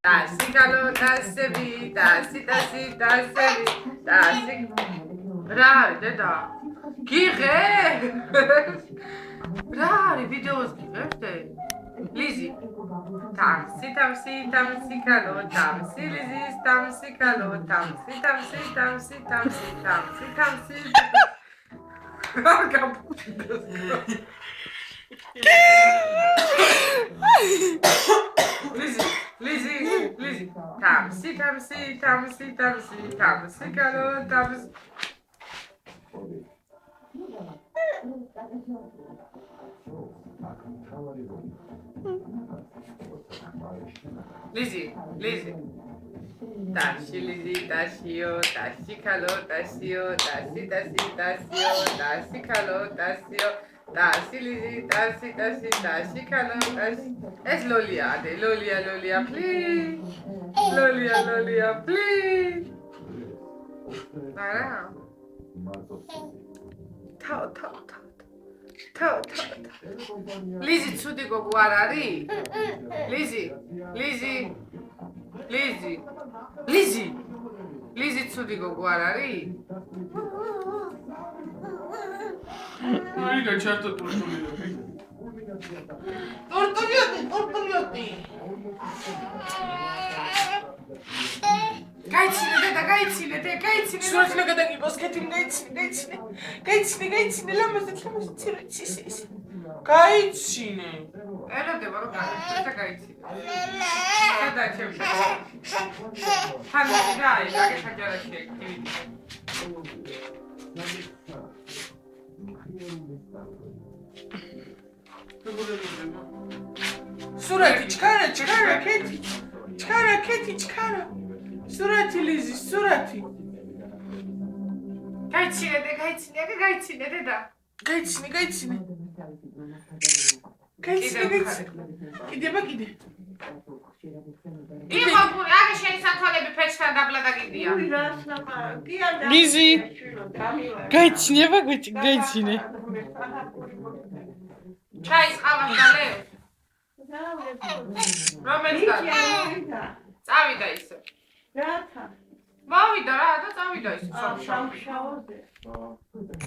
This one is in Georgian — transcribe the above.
Tasi kalo, tasevi, tasi, tasevi, tasi. Bravo, deda. Gire. Bravo, videos gire. Lizzy. Tamsi kalo, tamsi, Lizzy, tamsi kalo, tamsi. Lizzy. Tamsi kalo, tamsi. Lizzy. Tashi, Lizzy, tashio, tashi kalo, tashio, tashi kalo, tashio, tashi, Lizzy, tashi kalo, tashi. Es Lolia, please. Lolia, please. Nara. Tao. Lizzy, tsudi gogo ar არის? Lizzy, tsudi gogo ar არის? Riga, certo tortulioti. Tortulioti. Გაიცინე დედა, გაიცინე. Სურათი გადაგიბოს, კეთილი გაიცინე, ლამაზად ცირცის. გაიცინე. ეროდება რომ გაიცინე. გადაჭერე. ხანდა დაი, გაგეხაჯარაში აქტივიტი. სურათი ჩქარა, კეთი. ჩქარა. სურათი Lizzy, სურათი. გაიცინე დედა. გაიცინე. კიდე. იყო გული, აგე შენი სათვალები ფეჩთან დაბლა დაგიდია. Lizzy. გაიცინე. ჩაის ყავას დალე. რომელიც წავიდა ისე. რათა? მოვიდა რა და წავიდა ისე. სამშაბათზე.